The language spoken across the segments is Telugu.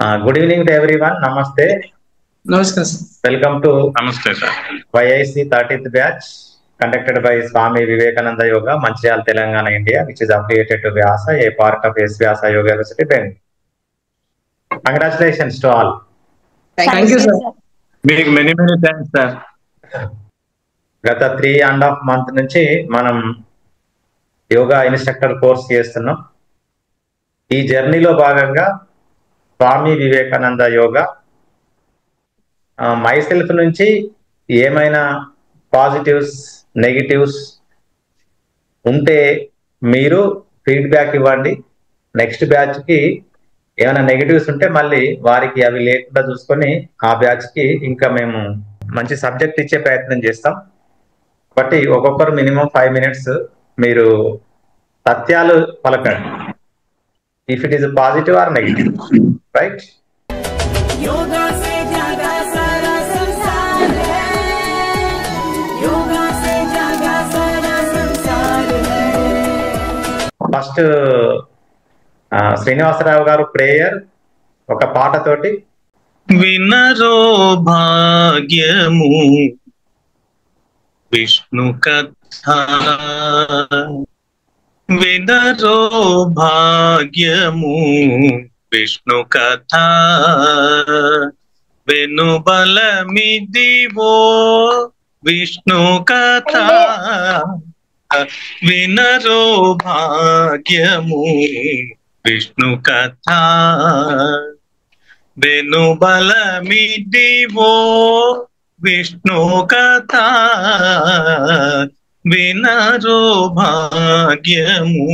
Good evening to everyone. Namaste. Namaskar, sir. Welcome to Namaste, sir. YIC 30th batch conducted by Swami Vivekananda Yoga, Manchiral, Telangana, India, which is affiliated to Vyasa, a part of S. Vyasa Yoga University, Bengaluru. Congratulations to all. Thank you, sir. Many thanks, sir. గత 3.5 months నుంచి మనం యోగా ఇన్స్ట్రక్టర్ కోర్స్ చేస్తున్నాం. ఈ జర్నీలో భాగంగా స్వామి వివేకానంద యోగా మైసెల్ఫ్ నుంచి ఏమైనా పాజిటివ్స్ నెగిటివ్స్ ఉంటే మీరు ఫీడ్బ్యాక్ ఇవ్వండి. నెక్స్ట్ బ్యాచ్ కి ఏమైనా నెగిటివ్స్ ఉంటే మళ్ళీ వారికి అవి లేకుండా చూసుకొని ఆ బ్యాచ్ కి ఇంకా మేము మంచి సబ్జెక్ట్ ఇచ్చే ప్రయత్నం చేస్తాం. కాబట్టి ఒక్కొక్కరు మినిమం 5 minutes మీరు సత్యాలు పలకండి. If it is positive or negative, right? Yoga से जागा सारा संसार है, योगा से जागा सारा संसार है. ఫస్ట్ శ్రీనివాసరావు గారు ప్రేయర్ ఒక పాటతోటి. వినరో భాగ్యము విష్ణు కథ, వినరో భాగ్యము విష్ణు కథ, వెనుబలమిదివో విష్ణు కథ, వినరో భాగ్యము విష్ణు కథ, వెనుబలమిదివో విష్ణు కథ, వినరో భాగ్యము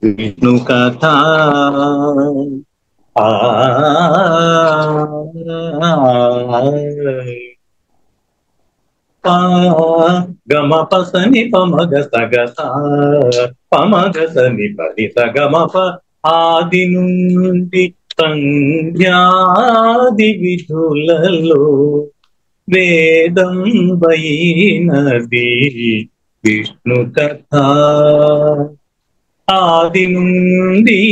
విష్ణు కథ. గమ పసని పమగ సగస పమగ సని పది సగమప, ఆది నుండి సంధ్యాది విధులలో వేదం వైనది విష్ణు కథ. ఆది నుండి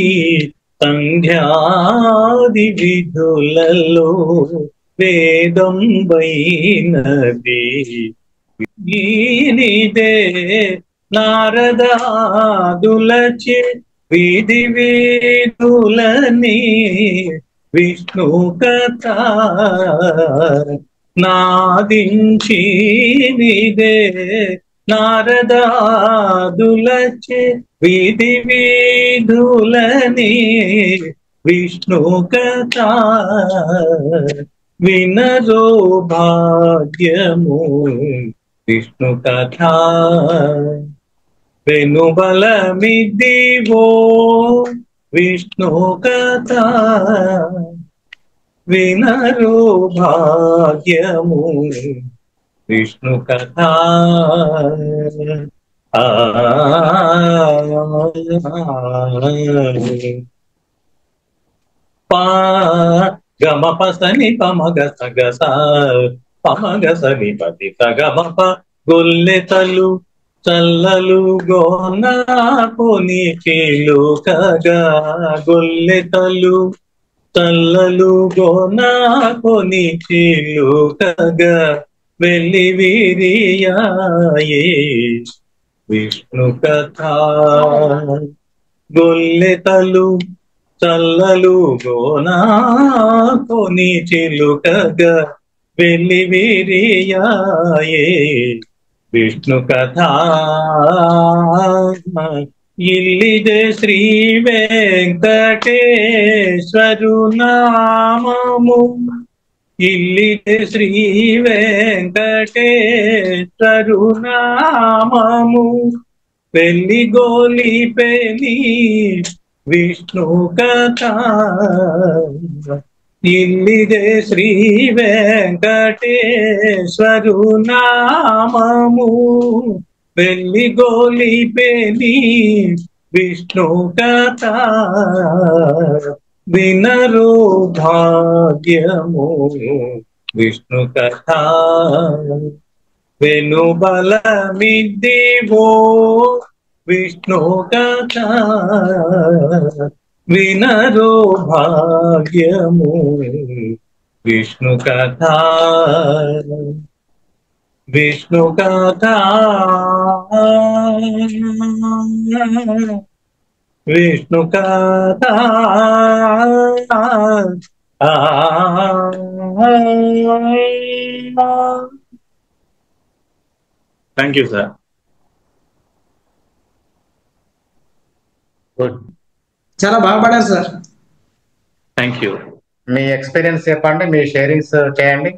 సంధ్యాది విధులలో వేదం వైనది నీదే నారదాదులచే విధి వేదులని విష్ణు కథ నాదించి నిదే నారదాదులచే విధి వేదులని విష్ణు కథ, వినరో భాగ్యము విష్ణు కథ, వెనుబలమిదివో విష్ణు కథ, వినరో భాగ్యము విష్ణు కథ. గమ పసని పమగ సగస పమగ సని పతి సగమప, గొల్లెతలు చల్లలు గోన కొని చిలుకగా, గొల్లెతలు చల్లలు గోన కొని చిలుకగా, వెళ్ళి వీరియాయే విష్ణు కథ. గొల్లెతలు చల్లలు గోన కొని చిలుకగా, వెళ్ళి వీరియాయే విష్ణు కథ. ఇల్లిదే శ్రీ వెంకటేశ్వరు నామము, ఇల్లిదే శ్రీ వెంకటేశ్వరు నామము, పెళ్లి గోలిపెని విష్ణు కథ. ఇల్లిదే శ్రీ వెంకటేశ్వరు నామము, పెళ్లి గోలిపెని విష్ణు కథ, వినరో భాగ్యము విష్ణు కథ, వెనుబలమిదివో విష్ణు కథ, వినరో భాగ్యము విష్ణు కథ విష్ణు కథ విష్ణు కథ థ్యాంక్ యూ సార్. గుడ్. చాలా బాగా పాడారు sir. Thank you. Me experience చెప్పండి, మీ షేరింగ్స్ చేయండి.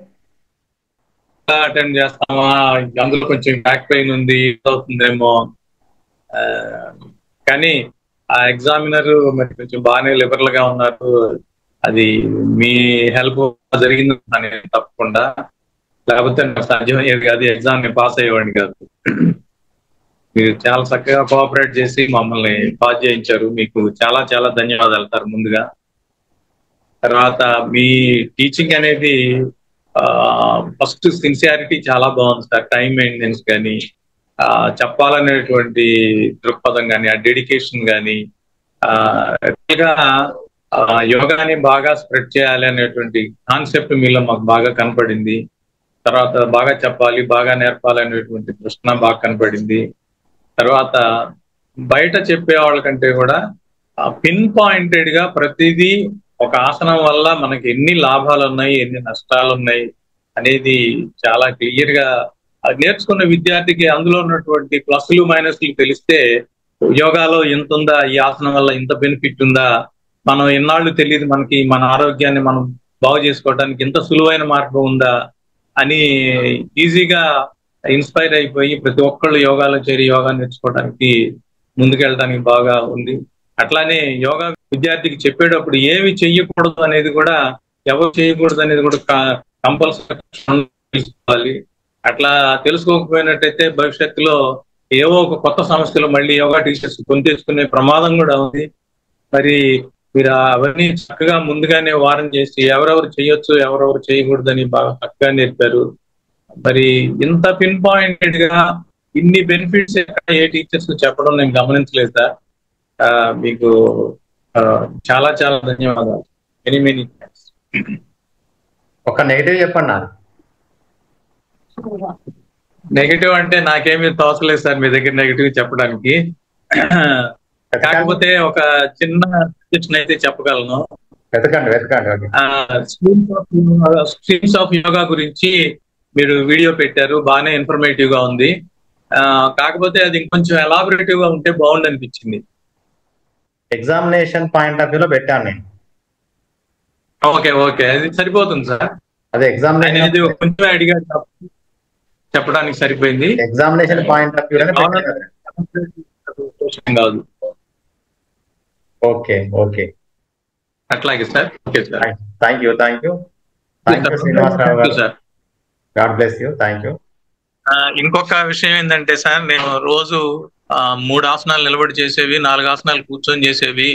అటెండ్ చేస్తామా, అందులో కొంచెం బ్యాక్ పెయిన్ ఉంది, అవుతుందేమో, కానీ ఆ ఎగ్జామినర్ మరి కొంచెం బాగానే లిబరల్ గా ఉన్నారు. అది మీ హెల్ప్ జరిగింది తప్పకుండా, లేకపోతే నాకు సాధ్యమయ్యేది కాదు, ఎగ్జామ్ ని పాస్ అయ్యేవాడిని కాదు. మీరు చాలా చక్కగా కోఆపరేట్ చేసి మమ్మల్ని పాస్ చేయించారు, మీకు చాలా చాలా ధన్యవాదాలు సార్ ముందుగా. తర్వాత మీ టీచింగ్ అనేది ఫస్ట్ సిన్సియారిటీ చాలా బాగుంది సార్, టైం మెయింటెనెన్స్ కానీ, చెప్పాలనేటువంటి దృక్పథం కానీ, ఆ డెడికేషన్ కానీ, యోగాని బాగా స్ప్రెడ్ చేయాలి అనేటువంటి కాన్సెప్ట్ మీలో మాకు బాగా కనపడింది. తర్వాత బాగా చెప్పాలి, బాగా నేర్పాలి అనేటువంటి ప్రశ్న బాగా కనపడింది. తర్వాత బయట చెప్పే వాళ్ళకంటే కూడా పిన్ పాయింటెడ్ గా ప్రతిదీ ఒక ఆసనం వల్ల మనకి ఎన్ని లాభాలు ఉన్నాయి, ఎన్ని నష్టాలు ఉన్నాయి అనేది చాలా క్లియర్ గా నేర్చుకున్న విద్యార్థికి అందులో ఉన్నటువంటి ప్లస్లు మైనస్లు తెలిస్తే, యోగాలో ఎంత ఉందా, ఈ ఆసనం వల్ల ఇంత బెనిఫిట్ ఉందా, మనం ఎన్నాళ్ళు తెలియదు మనకి మన ఆరోగ్యాన్ని మనం బాగు చేసుకోవడానికి ఇంత సులువైన మార్గం ఉందా అని ఈజీగా ఇన్స్పైర్ అయిపోయి ప్రతి ఒక్కళ్ళు యోగాలో చేరి యోగా నేర్చుకోవడానికి ముందుకెళ్ళడానికి బాగా ఉంది. అట్లానే యోగా విద్యార్థికి చెప్పేటప్పుడు ఏమి చెయ్యకూడదు అనేది కూడా, ఎవరు చేయకూడదు అనేది కూడా కంపల్సరీ తెలుసుకోవాలి. అట్లా తెలుసుకోకపోయినట్టయితే భవిష్యత్తులో ఏవో ఒక కొత్త సమస్యలు మళ్ళీ యోగా టీచర్స్ కొని తెచ్చుకునే ప్రమాదం కూడా ఉంది. మరి మీరు అవన్నీ చక్కగా ముందుగానే వారం చేసి ఎవరెవరు చేయొచ్చు ఎవరెవరు చేయకూడదని బాగా చక్కగా నేర్పారు. మరి ఇంత పిన్ పాయింటెడ్ గా ఇన్ని బెనిఫిట్స్ ఏ టీచర్స్ చెప్పడం నేను గమనించలేదు సార్. మీకు చాలా చాలా ధన్యవాదాలు. Many many thanks. ఒక నెగిటివ్ చెప్పండి. నెగిటివ్ అంటే నాకేమీ తోచలేదు సార్ మీ దగ్గర నెగిటివ్ చెప్పడానికి. కాకపోతే ఒక చిన్న సజెషన్ అయితే చెప్పగలను. స్ట్రీమ్స్ ఆఫ్ యోగా గురించి మీరు వీడియో పెట్టారు, బాగానే ఇన్ఫర్మేటివ్ గా ఉంది. కాకపోతే అది ఇంకొంచెం ఎలాబొరేటివ్ గా ఉంటే బాగుంది అనిపించింది. ఎగ్జామినేషన్ పాయింట్ ఆఫ్ వ్యూలో పెట్టాను నేను. ఓకే ఓకే, అది సరిపోతుంది సార్. అదే ఎగ్జామినేషన్ కొంచెం అడిగా చెప్పడానికి సరిపోయింది. ఎగ్జామినేషన్ పాయింట్ ఆఫ్ వ్యూలో కాదు. ఓకే ఓకే, అట్లాగే sir. Okay sir, thank you Srinivasarao garu sir. God bless you. Thank you. ఇంకొక విషయం ఏంటంటే సార్, నేను రోజు 3 ఆసనాలు నిలబడి చేసేవి, 4 ఆసనాలు కూర్చొని చేసేవి,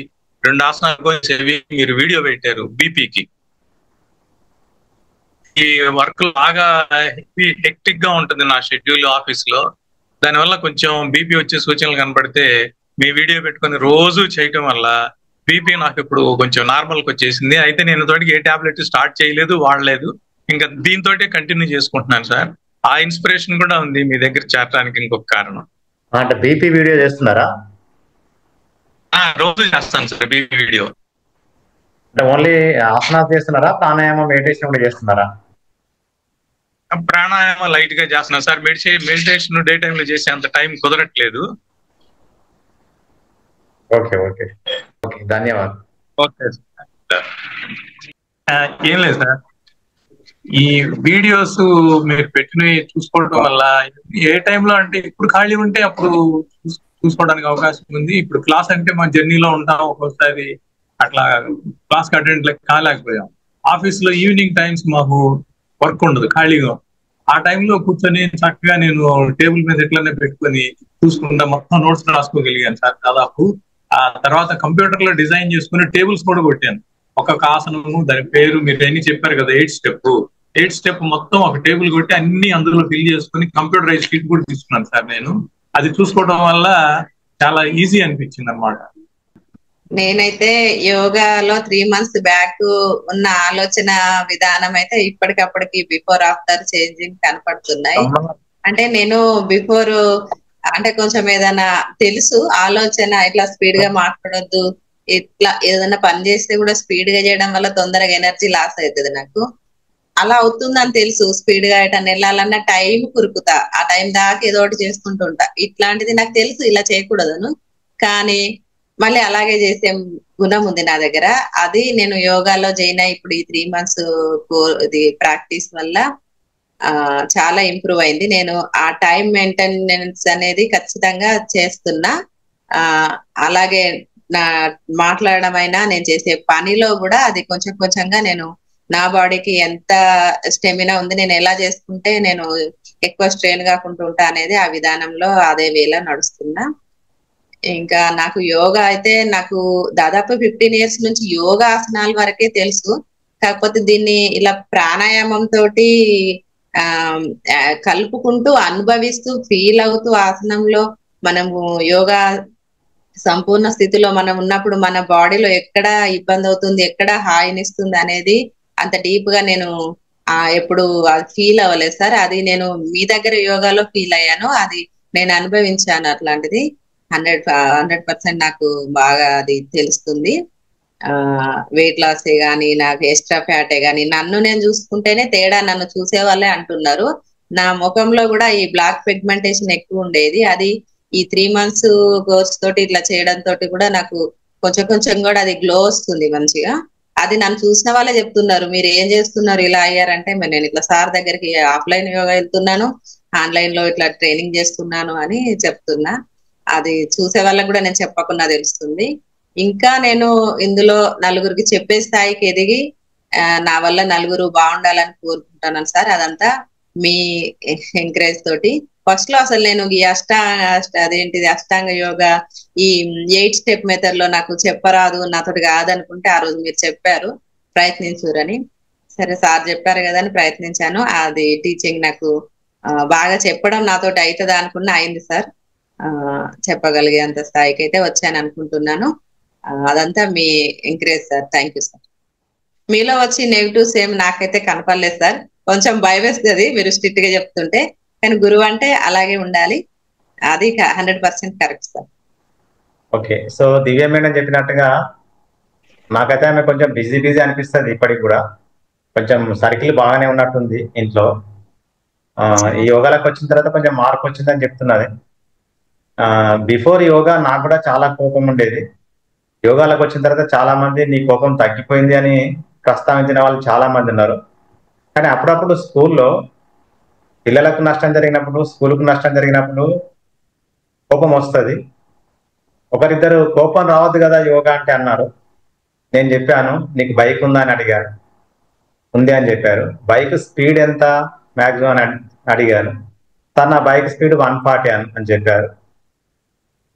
2 ఆసనాలు చేసేవి మీరు వీడియో పెట్టారు బీపీకి. ఈ వర్క్ బాగా హెక్టిక్ గా ఉంటుంది నా షెడ్యూల్ ఆఫీస్ లో. దానివల్ల కొంచెం బీపీ వచ్చే సూచనలు కనపడితే మీ వీడియో పెట్టుకుని రోజు చేయటం వల్ల బీపీ నాకు ఇప్పుడు కొంచెం నార్మల్కి వచ్చేసింది. అయితే నేను తోటికి ఏ టాబ్లెట్ స్టార్ట్ చేయలేదు, వాడలేదు, ఇంకా దీంతో కంటిన్యూ చేసుకుంటున్నాను సార్. ఆ ఇన్స్పిరేషన్ కూడా ఉంది మీ దగ్గర చేరడానికి ఇంకొక కారణం. అంటే బీపీ వీడియో చేస్తున్నారా? రోజు చేస్తాను సార్ బీపీ వీడియో. అంటే ఓన్లీ ఆసనాలు చేస్తున్నారా, ప్రాణాయామం మెడిటేషన్ కూడా చేస్తున్నారా? ప్రాణాయామం లైట్ గా చేస్తున్నాను సార్. మెడిటేషన్ డే టైమ్ లో చేసే అంత టైం కుదరట్లేదు. ఓకే ఓకే ఓకే, ధన్యవాదాలు. Okay sir. ఏం లేదు సార్, ఈ వీడియోస్ మీరు పెట్టినవి చూసుకోవడం వల్ల ఏ టైంలో అంటే ఇప్పుడు ఖాళీ ఉంటే అప్పుడు చూసుకోవడానికి అవకాశం ఉంది. ఇప్పుడు క్లాస్ అంటే మా జర్నీలో ఉంటాం, ఒక్కోసారి అట్లా క్లాస్ కి అటెండ్ కాలేకపోయాం. ఆఫీస్ లో ఈవినింగ్ టైమ్స్ మాకు వర్క్ ఉండదు, ఖాళీగా. ఆ టైంలో కూర్చొని చక్కగా నేను టేబుల్ మీద ఎట్లనే పెట్టుకొని చూసుకుంటా మొత్తం నోట్స్ రాసుకోగలిగాను సార్ దాదాపు. ఆ తర్వాత కంప్యూటర్ లో డిజైన్ చేసుకుని టేబుల్స్ కూడా కొట్టాను. ఒక్కొక్క ఆసనము, దాని పేరు మీరు అన్ని చెప్పారు కదా, 8 స్టెప్ మొత్తం ఒక టేబుల్ కొట్టి అన్ని అందులో ఫిల్ చేసుకుని కంప్యూటరైజ్ షీట్ కూడా తీసుకున్నాను సార్ నేను. అది చూసుకోవడం వల్ల చాలా ఈజీ అనిపించింది అన్నమాట. నేనైతే యోగాలో 3 months బ్యాక్ ఉన్న ఆలోచన విధానం అయితే ఇప్పటికప్పటికి బిఫోర్ ఆఫ్టర్ చేంజింగ్ కనపడుతున్నాయి. అంటే నేను బిఫోర్ అంటే కొంచెం ఏదైనా తెలుసు ఆలోచన ఇట్లా స్పీడ్ గా మాట్లాడొద్దు, ఇట్లా ఏదైనా పని చేస్తే కూడా స్పీడ్ గా చేయడం వల్ల తొందరగా ఎనర్జీ లాస్ అవుతుంది నాకు. అలా అవుతుందని తెలుసు. స్పీడ్ గా ఎటన్నా వెళ్ళాలన్నా టైం కురుకుతా, ఆ టైం దాకా ఏదో ఒకటి చేసుకుంటుంటా. ఇట్లాంటిది నాకు తెలుసు ఇలా చేయకూడదును, కానీ మళ్ళీ అలాగే చేసే గుణం ఉంది నా దగ్గర. అది నేను యోగాలో జాయిన్ అయ్యి ఇప్పుడు ఈ 3 months ఇది ప్రాక్టీస్ వల్ల చాలా ఇంప్రూవ్ అయింది. నేను ఆ టైం మెయింటెనెన్స్ అనేది ఖచ్చితంగా చేస్తున్నా. అలాగే నా మాట్లాడడం అయినా నేను చేసే పనిలో కూడా అది కొంచెం కొంచెంగా నేను నా బాడీకి ఎంత స్టెమినా ఉంది, నేను ఎలా చేసుకుంటే నేను ఎక్కువ స్ట్రెయిన్ కాకుండా ఉంటా అనేది ఆ విధానంలో అదే వేలో నడుస్తున్నా. ఇంకా నాకు యోగా అయితే నాకు దాదాపు 15 years నుంచి యోగా ఆసనాల వరకే తెలుసు. కాకపోతే దీన్ని ఇలా ప్రాణాయామం తోటి కలుపుకుంటూ అనుభవిస్తూ ఫీల్ అవుతూ ఆసనంలో మనము యోగా సంపూర్ణ స్థితిలో మనం ఉన్నప్పుడు మన బాడీలో ఎక్కడ ఇబ్బంది అవుతుంది, ఎక్కడ హాయినిస్తుంది అనేది అంత డీప్ గా నేను ఎప్పుడు ఫీల్ అవ్వలేదు సార్. అది నేను మీ దగ్గర యోగాలో ఫీల్ అయ్యాను, అది నేను అనుభవించాను. అట్లాంటిది 100% నాకు బాగా అది తెలుస్తుంది. వెయిట్ లాసే గానీ, నాకు ఎక్స్ట్రా ఫ్యాటే గానీ, నన్ను నేను చూసుకుంటేనే తేడా, నన్ను చూసే వాళ్ళే అంటున్నారు. నా ముఖంలో కూడా ఈ బ్లాక్ పిగ్మెంటేషన్ ఎక్కువ ఉండేది. అది ఈ 3 months కోర్స్ తోటి ఇట్లా చేయడం తోటి కూడా నాకు కొంచెం కొంచెం కూడా అది గ్లో వస్తుంది మంచిగా. అది నన్ను చూసిన వాళ్ళే చెప్తున్నారు, మీరు ఏం చేస్తున్నారు ఇలా అయ్యారంటే, మరి నేను ఇట్లా సార్ దగ్గరికి ఆఫ్లైన్ యోగా వెళ్తున్నాను, ఆన్లైన్ లో ఇట్లా ట్రైనింగ్ చేస్తున్నాను అని చెప్తున్నా. అది చూసే వాళ్ళకి కూడా నేను చెప్పకుండా తెలుస్తుంది. ఇంకా నేను ఇందులో నలుగురికి చెప్పే స్థాయికి ఎదిగి నా వల్ల నలుగురు బాగుండాలని కోరుకుంటున్నాను సార్. అదంతా మీ ఎంకరేజ్ తోటి. ఫస్ట్ లో అసలు నేను ఈ అదేంటిది అష్టాంగ యోగా ఈ 8 step మెథడ్ లో నాకు చెప్పరాదు, నాతోటి కాదనుకుంటే ఆ రోజు మీరు చెప్పారు ప్రయత్నించురని. సరే సార్ చెప్పారు కదా అని ప్రయత్నించాను. అది టీచింగ్ నాకు బాగా చెప్పడం నాతోటి అవుతుందా అనుకున్నా, అయింది సార్. చెప్పగలిగే అంత స్థాయికి అయితే వచ్చాను అనుకుంటున్నాను. అదంతా మీ encourage sir. Thank you sir. మీలో వచ్చి నెగిటివ్స్ ఏం నాకైతే కనపడలేదు సార్. కొంచెం భయం వేస్తుంది మీరు స్ట్రిక్ట్ గా చెప్తుంటే, కానీ గురువు అంటే అలాగే ఉండాలి. అది 100% కరెక్ట్ సార్. ఓకే, సో దివ్య మేడం చెప్పినట్టుగా నాకైతే ఆమె కొంచెం బిజీ అనిపిస్తుంది. ఇప్పటికి కూడా కొంచెం సర్కిల్ బాగానే ఉన్నట్టుంది ఇంట్లో. ఈ యోగాలకు వచ్చిన తర్వాత కొంచెం మార్పు వచ్చిందని చెప్తున్నది. బిఫోర్ యోగా నాకు కూడా చాలా కోపం ఉండేది. యోగాలకు వచ్చిన తర్వాత చాలా మంది నీ కోపం తగ్గిపోయింది అని ప్రస్తావించిన వాళ్ళు చాలా మంది ఉన్నారు. కానీ అప్పుడప్పుడు స్కూల్లో పిల్లలకు నష్టం జరిగినప్పుడు, స్కూల్కు నష్టం జరిగినప్పుడు కోపం వస్తుంది. ఒకరిద్దరు కోపం రావద్దు కదా యోగా అంటే అన్నారు. నేను చెప్పాను, నీకు బైక్ ఉందా అని అడిగాను. ఉంది అని చెప్పారు. బైక్ స్పీడ్ ఎంత మ్యాక్సిమం అని అడిగాను. తన బైక్ స్పీడ్ 140 అని చెప్పారు.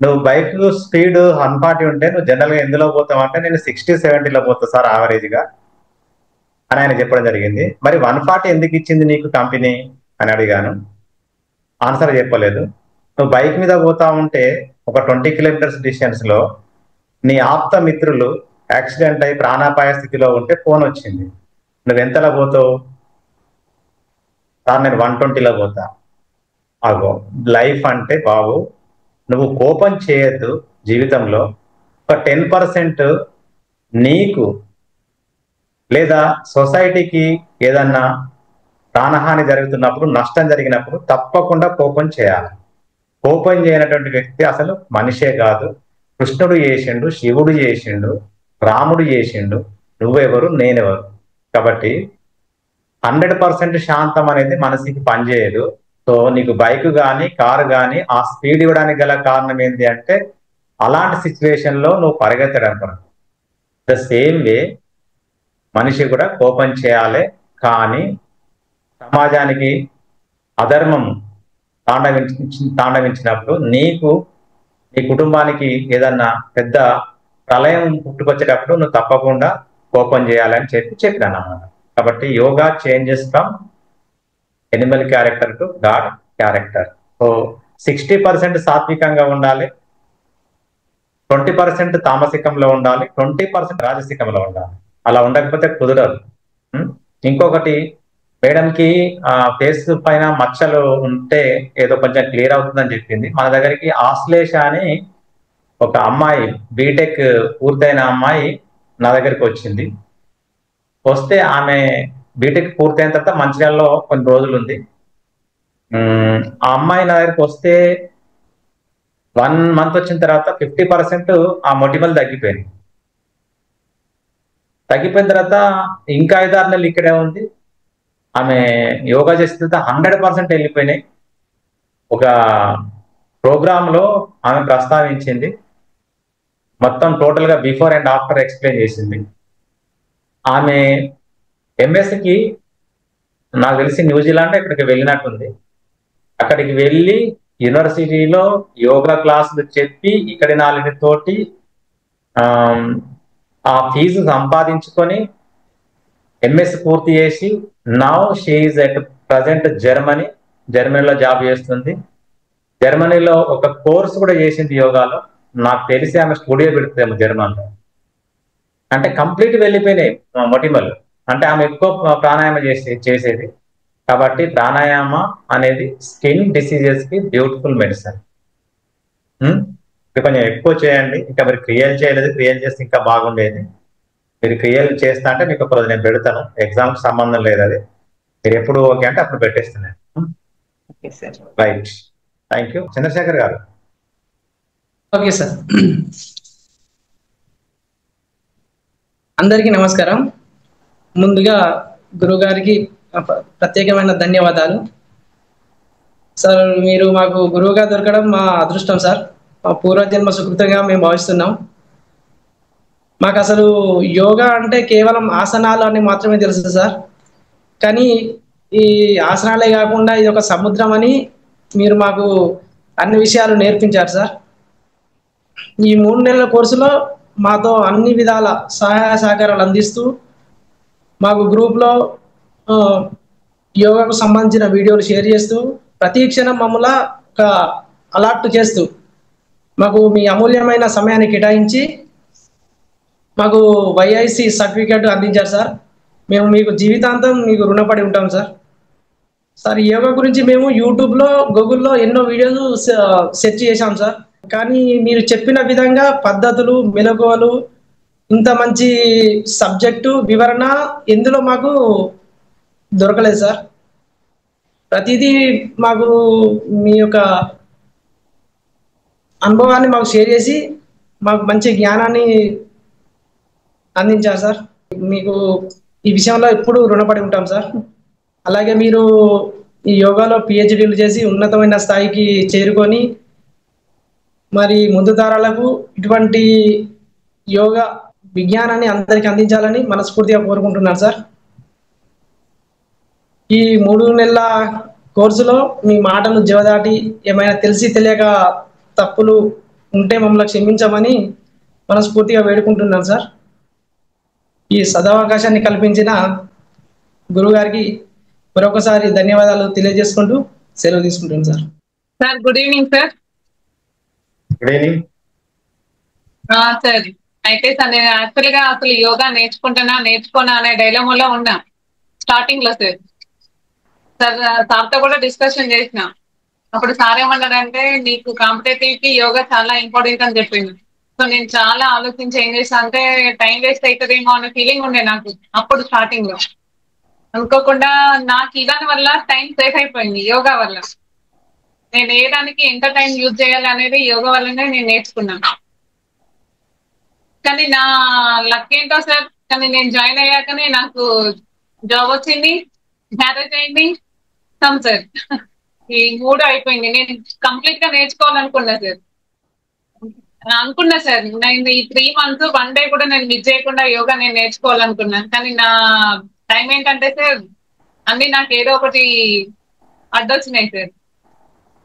నువ్వు బైక్ స్పీడ్ 140 ఉంటే నువ్వు జనరల్ గా ఎందులో పోతావు అంటే, నేను 60-70లో పోతా సార్ యావరేజ్ గా అని ఆయన చెప్పడం జరిగింది. మరి 140 ఎందుకు ఇచ్చింది నీకు కంపెనీ అని అడిగాను. ఆన్సర్ చెప్పలేదు. నువ్వు బైక్ మీద పోతా ఉంటే ఒక 20 kilometers డిస్టెన్స్ లో నీ ఆప్త మిత్రులు యాక్సిడెంట్ అయి ప్రాణాపాయ స్థితిలో ఉంటే ఫోన్ వచ్చింది. నువ్వు ఎంతలో పోతావు? సార్ నేను 120లో పోతా. అగో లైఫ్ అంటే బాబు, నువ్వు కోపం చేయొద్దు జీవితంలో. ఒక 10% నీకు లేదా సొసైటీకి ఏదన్నా ప్రాణహాని జరుగుతున్నప్పుడు, నష్టం జరిగినప్పుడు తప్పకుండా కోపం చేయాలి. కోపం చేయనటువంటి వ్యక్తి అసలు మనిషే కాదు. కృష్ణుడు చేసిండు, శివుడు చేసిండు, రాముడు చేసిండు, నువ్వెవరు నేనెవరు. కాబట్టి 100% శాంతం అనేది మనసుకి పనిచేయదు. సో నీకు బైక్ కానీ కారు కానీ ఆ స్పీడ్ ఇవ్వడానికి గల కారణం ఏంటి అంటే, అలాంటి సిచ్యువేషన్ లో నువ్వు పరిగెత్తడం కొరకు. ద సేమ్ వే మనిషి కూడా కోపం చేయాలి. కానీ సమాజానికి అధర్మం తాండవించినప్పుడు నీకు, నీ కుటుంబానికి ఏదన్నా పెద్ద ప్రళయం పుట్టుకొచ్చేటప్పుడు నువ్వు తప్పకుండా కోపం చేయాలని చెప్పినాను అన్నమాట. కాబట్టి yoga changes from Animal character to God character. So 60% సాత్వికంగా ఉండాలి, 20% తామసికంలో ఉండాలి, 20% రాజసికంలో ఉండాలి. అలా ఉండకపోతే కుదరదు. ఇంకొకటి, మేడంకి ఫేస్ పైన మచ్చలు ఉంటే ఏదో కొంచెం క్లియర్ అవుతుందని చెప్పింది. మన దగ్గరికి ఆశ్లేష అని ఒక అమ్మాయి, బీటెక్ పూర్తయిన అమ్మాయి నా దగ్గరికి వచ్చింది. వస్తే ఆమె బీటెక్ పూర్తయిన తర్వాత మంచిర్యాలలో కొన్ని రోజులు ఉంది. ఆ అమ్మాయి నా దగ్గరికి వస్తే 1 month వచ్చిన తర్వాత 50% ఆ మొటిమలు తగ్గిపోయింది. తగ్గిపోయిన తర్వాత ఇంకా 5-6 నెలలు ఇక్కడే ఉంది. ఆమె యోగా చేసిన తర్వాత 100% వెళ్ళిపోయినాయి. ఒక ప్రోగ్రామ్ లో ఆమె ప్రస్తావించింది, మొత్తం టోటల్ గా బిఫోర్ అండ్ ఆఫ్టర్ ఎక్స్ప్లెయిన్ చేసింది. ఆమె ఎంఎస్కి నాకు తెలిసి న్యూజిలాండ్ ఇక్కడికి వెళ్ళినట్టుంది. అక్కడికి వెళ్ళి యూనివర్సిటీలో యోగా క్లాసులు చెప్పి ఇక్కడి నాలుగుతోటి ఆ ఫీజు సంపాదించుకొని ఎంఎస్ పూర్తి చేసి now she is at present జర్మనీలో జాబ్ చేస్తుంది. జర్మనీలో ఒక కోర్స్ కూడా చేసింది యోగాలో. నాకు తెలిసి ఆమె స్టూడియో పెడుతుందేమో జర్మన్లో. అంటే కంప్లీట్ వెళ్ళిపోయినాయి మొటిమలు. అంటే ఆమె ఎక్కువ ప్రాణాయామం చేసేది. కాబట్టి ప్రాణాయామ అనేది స్కిన్ డిసీజెస్ కి బ్యూటిఫుల్ మెడిసిన్. కొంచెం ఎక్కువ చేయండి. ఇంకా మీరు క్రియలు చేయలేదు, క్రియలు చేస్తే ఇంకా బాగుండేది. మీరు క్రియలు చేస్తా అంటే మీకు ఒక రోజు నేను పెడతాను. ఎగ్జామ్కి సంబంధం లేదు అది. మీరు ఎప్పుడు ఓకే అంటే అప్పుడు పెట్టేస్తున్నాను. Right, thank you. Chandrasekhar garu. Okay sir. అందరికీ నమస్కారం. ముందుగా గురువు గారికి ప్రత్యేకమైన ధన్యవాదాలు సార్. మీరు మాకు గురువుగా దొరకడం మా అదృష్టం సార్. మా పూర్వజన్మ సుకృతంగా మేము భావిస్తున్నాం. మాకు అసలు యోగా అంటే కేవలం ఆసనాలు అని మాత్రమే తెలుసు సార్. కానీ ఈ ఆసనాలే కాకుండా ఇది ఒక సముద్రం అని మీరు మాకు అన్ని విషయాలు నేర్పించారు సార్. ఈ 3 నెలల కోర్సులో మాతో అన్ని విధాల సహాయ సహకారాలు అందిస్తూ మాకు గ్రూప్లో యోగాకు సంబంధించిన వీడియోలు షేర్ చేస్తూ ప్రతి క్షణం మమ్మల్ని ఒక అలర్ట్ చేస్తూ మాకు మీ అమూల్యమైన సమయాన్ని కేటాయించి మాకు వైఐసి సర్టిఫికేట్ అందించారు సార్. మేము మీకు జీవితాంతం మీకు రుణపడి ఉంటాం సార్. సార్, యోగా గురించి మేము యూట్యూబ్లో, గూగుల్లో ఎన్నో వీడియోలు సెర్చ్ చేశాం సార్. కానీ మీరు చెప్పిన విధంగా పద్ధతులు, మెలకువలు, ఇంత మంచి సబ్జెక్టు వివరణ ఎందులో మాకు దొరకలేదు సార్. ప్రతిదీ మాకు మీ యొక్క అనుభవాన్ని మాకు షేర్ చేసి మాకు మంచి జ్ఞానాన్ని అందించారు సార్. మీకు ఈ విషయంలో ఎప్పుడు రుణపడి ఉంటాం సార్. అలాగే మీరు ఈ యోగాలో పిహెచ్డీలు చేసి ఉన్నతమైన స్థాయికి చేరుకొని మరి ముందు తరాలకు ఇటువంటి యోగా విజ్ఞానాన్ని అందరికీ అందించాలని మనస్ఫూర్తిగా కోరుకుంటున్నాను సార్. ఈ 3 నెలల కోర్సులో మీ మాటలు జవదాటి ఏమైనా తెలిసి తెలియక తప్పులు ఉంటే మమ్మల్ని క్షమించమని మనస్ఫూర్తిగా వేడుకుంటున్నాను సార్. ఈ సదవకాశాన్ని కల్పించిన గురుగారికి మరొకసారి ధన్యవాదాలు తెలియజేసుకుంటూ సెలవు తీసుకుంటాను sir. Sir, good evening sir. Good evening sir. అయితే సార్, నేను యాక్చువల్ గా అసలు యోగా నేర్చుకోనా అనే డైలమాలో ఉన్నా స్టార్టింగ్ లో సార్. సార్తో కూడా డిస్కషన్ చేసిన. అప్పుడు సార్ ఏమన్నారంటే, నీకు కాంపిటేటివ్ కి యోగా చాలా ఇంపార్టెంట్ అని చెప్పింది. సో నేను చాలా ఆలోచించి ఏం చేసాను అంటే, టైం వేస్ట్ అవుతుందేమో అనే ఫీలింగ్ ఉండే నాకు అప్పుడు స్టార్టింగ్ లో. అనుకోకుండా నాకు ఇదాని వల్ల టైం సేఫ్ అయిపోయింది యోగా వల్ల. నేను ఏ దానికి ఎంత టైం యూజ్ చేయాలి అనేది యోగా వల్లనే నేను నేర్చుకున్నాను. కానీ నా లక్ ఏంటో సార్, కానీ నేను జాయిన్ అయ్యాకనే నాకు జాబ్ వచ్చింది, మ్యారేజ్ అయింది సార్. ఈ 3 అయిపోయింది. నేను కంప్లీట్ గా నేర్చుకోవాలనుకున్నా సార్. నేను ఈ 3 months 1 day కూడా నేను మిస్ చేయకుండా యోగా నేను నేర్చుకోవాలనుకున్నాను. కానీ నా టైం ఏంటంటే సార్, అన్ని నాకు ఏదో ఒకటి అడ్డొచ్చినాయి సార్.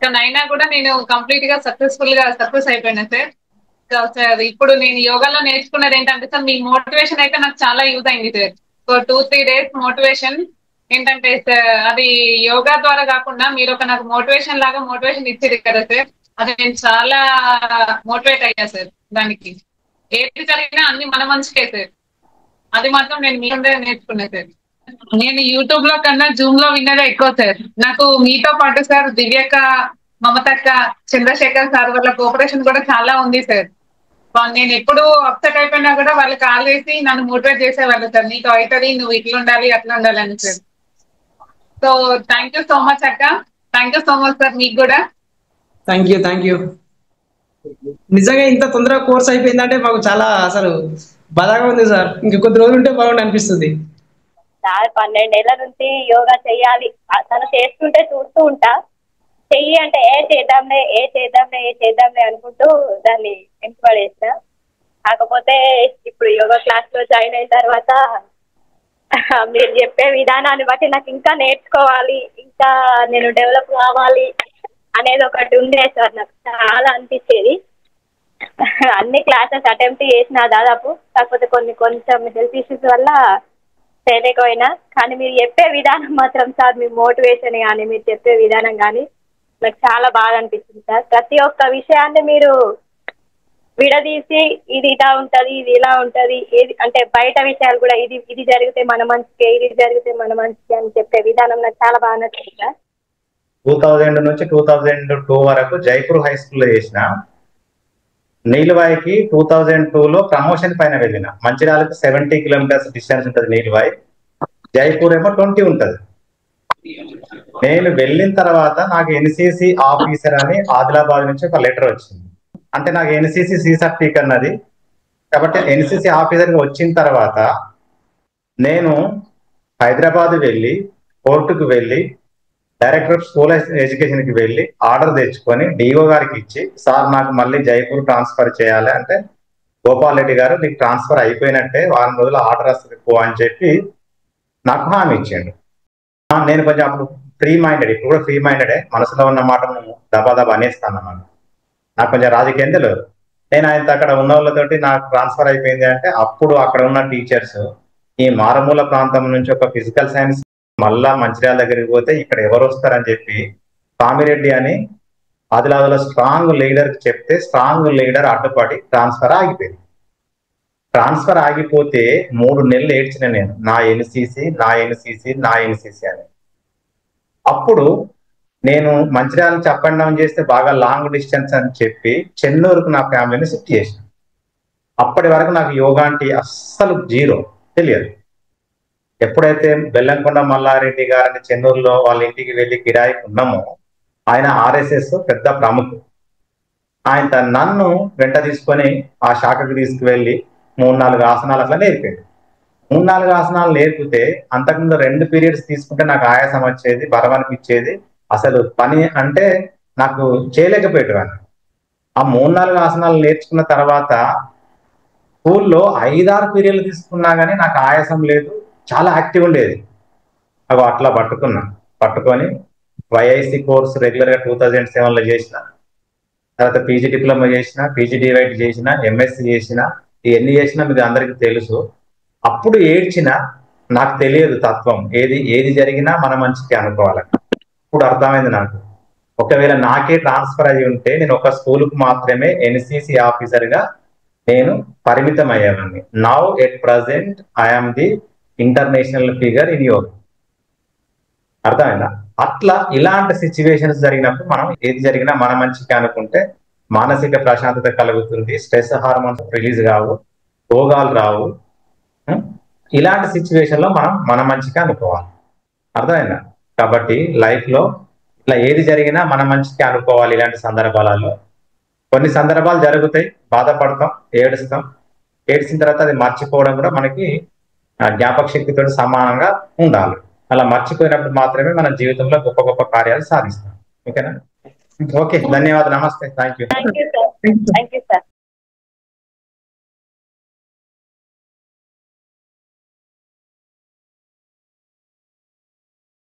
కానీ అయినా కూడా నేను కంప్లీట్ గా సక్సెస్ అయిపోయినా సార్. సార్, ఇప్పుడు నేను యోగాలో నేర్చుకున్నది ఏంటంటే సార్, మీ మోటివేషన్ అయితే నాకు చాలా యూజ్ అయింది సార్. 2-3 days మోటివేషన్ ఏంటంటే సార్, అది యోగా ద్వారా కాకుండా మీరు నాకు మోటివేషన్ ఇచ్చేది కదా సార్. అది నేను చాలా మోటివేట్ అయ్యా సార్. దానికి ఏది జరిగినా అన్ని మన మంచికే సార్. అది మాత్రం నేను మీ నుండే నేర్చుకున్నా సార్. నేను యూట్యూబ్ లో కన్నా జూమ్ లో విన్నదే ఎక్కువ సార్. నాకు మీతో పాటు సార్ దివ్యక్క, మమతక్క, చంద్రశేఖర్ సార్ వాళ్ళ కోఆపరేషన్ కూడా చాలా ఉంది సార్. నేను ఎప్పుడు అప్సెట్ అయిపోయినా కూడా వాళ్ళు కాల్ చేసి నన్ను మోటివేట్ చేసేవాళ్ళు సార్. నీకు అవుతుంది, నువ్వు ఇట్లా ఉండాలి అట్లా ఉండాలని sir. So thank you so much అక్క. Thank you so much sir మీకు కూడా. Thank you. నిజంగా ఇంత తొందరగా కోర్స్ అయిపోయిందంటే మాకు చాలా అసలు బాధగా ఉంది సార్. ఇంక కొద్ది రోజులు ఉంటే బాగుండి అనిపిస్తుంది. సార్ 12 ఏళ్ల నుంచి యోగా చెయ్యాలి, తను చేస్తుంటే చూస్తూ ఉంటా. చెయ్యి అంటే ఏ చేద్దాంలే అనుకుంటూ దాన్ని వెంటబడేస్తా. కాకపోతే ఇప్పుడు యోగా క్లాస్ లో జాయిన్ అయిన తర్వాత మీరు చెప్పే విధానాన్ని బట్టి నాకు ఇంకా నేర్చుకోవాలి, ఇంకా నేను డెవలప్ కావాలి అనేది ఒకటి ఉండే సార్. నాకు చాలా అనిపించేది. అన్ని క్లాసెస్ అటెంప్ట్ చేసిన దాదాపు, కాకపోతే కొంచెం హెల్త్ ఇష్యూస్ వల్ల చేయలేకపోయినా. కానీ మీరు చెప్పే విధానం మాత్రం సార్, మీ మోటివేషన్ కానీ మీరు చెప్పే విధానం కానీ నాకు చాలా బాగా అనిపిస్తుంది సార్. ప్రతి ఒక్క విషయాన్ని మీరు విడదీసి ఇది ఇలా ఉంటది, ఇది ఇలా ఉంటది, ఏది అంటే బయట విషయాలు కూడా ఇది జరిగితే మన మంచికే, ఇది జరిగితే మన మంచికే అని చెప్పే విధానం నాకు చాలా బాగా నచ్చింది సార్. 2000 నుంచి 2002 వరకు జైపూర్ హై స్కూల్లో చేసిన. నీలువాయికి 2002లో ప్రమోషన్ పైన వెళ్ళిన. మంచిర్యాలకు 70 కిలోమీటర్స్ డిస్టెన్స్ ఉంటుంది నీలువాయి, జైపూర్ ఏమో 20 ఉంటుంది. నేను వెళ్ళిన తర్వాత నాకు ఎన్సిసి ఆఫీసర్ అని ఆదిలాబాద్ నుంచి ఒక లెటర్ వచ్చింది. అంటే నాకు ఎన్సిసి సి సర్టిఫికేట్ అన్నది. కాబట్టి ఎన్సిసి ఆఫీసర్గా వచ్చిన తర్వాత నేను హైదరాబాద్ వెళ్ళి కోర్టుకు వెళ్ళి డైరెక్టర్ ఆఫ్ స్కూల్ ఎడ్యుకేషన్కి వెళ్ళి ఆర్డర్ తెచ్చుకొని డిఓ గారికి ఇచ్చి, సార్ నాకు మళ్ళీ జైపూర్ ట్రాన్స్ఫర్ చేయాలి అంటే, గోపాల్ రెడ్డి గారు నీకు ట్రాన్స్ఫర్ అయిపోయినట్టే, వారం రోజులు ఆర్డర్ వస్తుంది పో అని చెప్పి నాకు హామీ ఇచ్చాడు. నేను కొంచెం అప్పుడు ఫ్రీ మైండెడ్, ఇప్పుడు కూడా ఫ్రీ మైండెడే, మనసులో ఉన్న మాటను దబాదబా అనేస్తాను అన్నమాట. నాకు కొంచెం రాజకీయం తెలియదు. నేను ఆయనతో అక్కడ ఉన్న వాళ్ళతోటి నాకు ట్రాన్స్ఫర్ అయిపోయింది అంటే, అప్పుడు అక్కడ ఉన్న టీచర్స్ ఈ మారుమూల ప్రాంతం నుంచి ఒక ఫిజికల్ సైన్స్ మళ్ళా మంచిర్యాల దగ్గరికి పోతే ఇక్కడ ఎవరు వస్తారని చెప్పి కామిరెడ్డి అని ఆదిలాబాద్లో స్ట్రాంగ్ లీడర్కి చెప్తే, స్ట్రాంగ్ లీడర్ అడ్డుపడి ట్రాన్స్ఫర్ ఆగిపోయింది. ట్రాన్స్ఫర్ ఆగిపోతే 3 నెలలు ఏడ్చిన నేను, నా ఎన్సిసి అని. అప్పుడు నేను మంచిర్యాలను అప్ అండ్ డౌన్ చేస్తే బాగా లాంగ్ డిస్టెన్స్ అని చెప్పి చెన్నూరుకు నా ఫ్యామిలీని షిఫ్ట్ చేశాను. అప్పటి వరకు నాకు యోగా అంటే అస్సలు జీరో, తెలియదు. ఎప్పుడైతే బెల్లంకొండ మల్లారెడ్డి గారిని చెన్నూరులో వాళ్ళ ఇంటికి వెళ్ళి కిరాయికి ఉన్నామో, ఆయన ఆర్ఎస్ఎస్ పెద్ద ప్రముఖుడు. ఆయన నన్ను వెంట తీసుకొని ఆ శాఖకు తీసుకువెళ్ళి 3-4 ఆసనాలు అట్లా నేర్పాడు. 3-4 ఆసనాలు నేర్పితే అంతకుముందు 2 పీరియడ్స్ తీసుకుంటే నాకు ఆయాసం వచ్చేది, బలం అనిపించేది. అసలు పని అంటే నాకు చేయలేకపోయేవాడిని. ఆ 3-4 ఆసనాలు నేర్చుకున్న తర్వాత స్కూల్లో 5-6 పీరియడ్లు తీసుకున్నా కానీ నాకు ఆయాసం లేదు, చాలా యాక్టివ్ ఉండేది. అవి అట్లా పట్టుకొని వైఐసి కోర్సు రెగ్యులర్గా 2007లో చేసిన. తర్వాత పీజీ డిప్లొమా చేసిన, పీజీ డివైడ్ చేసిన, ఎంఎస్సి చేసిన. ఇవన్నీ చేసినా మీకు అందరికీ తెలుసు. అప్పుడు ఏడ్చిన, నాకు తెలియదు తత్వం, ఏది జరిగినా మన మంచికి అనుకోవాలని. ఇప్పుడు అర్థమైంది నాకు. ఒకవేళ నాకే ట్రాన్స్ఫర్ అయ్యి ఉంటే నేను ఒక స్కూల్కు మాత్రమే ఎన్సిసి ఆఫీసర్గా నేను పరిమితం అయ్యానండి. Now at present I'm the international figure in yoga. అర్థమైందా? అట్లా ఇలాంటి సిచ్యువేషన్స్ జరిగినప్పుడు మనం ఏది జరిగినా మన మంచికి అనుకుంటే మానసిక ప్రశాంతత కలుగుతుంది, స్ట్రెస్ హార్మోన్స్ రిలీజ్ కావు, రోగాలు రావు. ఇలాంటి సిచ్యువేషన్ లో మనం మన మంచిగా అనుకోవాలి. అర్థమైందా? కాబట్టి లైఫ్ లో ఇట్లా ఏది జరిగినా మన మంచికి అనుకోవాలి. ఇలాంటి సందర్భాలలో కొన్ని సందర్భాలు జరుగుతాయి, బాధపడతాం, ఏడ్చిన తర్వాత అది మర్చిపోవడం కూడా మనకి జ్ఞాపక శక్తితో సమానంగా ఉండాలి. అలా మర్చిపోయినప్పుడు మాత్రమే మన జీవితంలో గొప్ప గొప్ప కార్యాలు సాధిస్తాం. ఓకేనా? ఓకే, ధన్యవాదాలు. నమస్తే. Thank you. Thank you sir.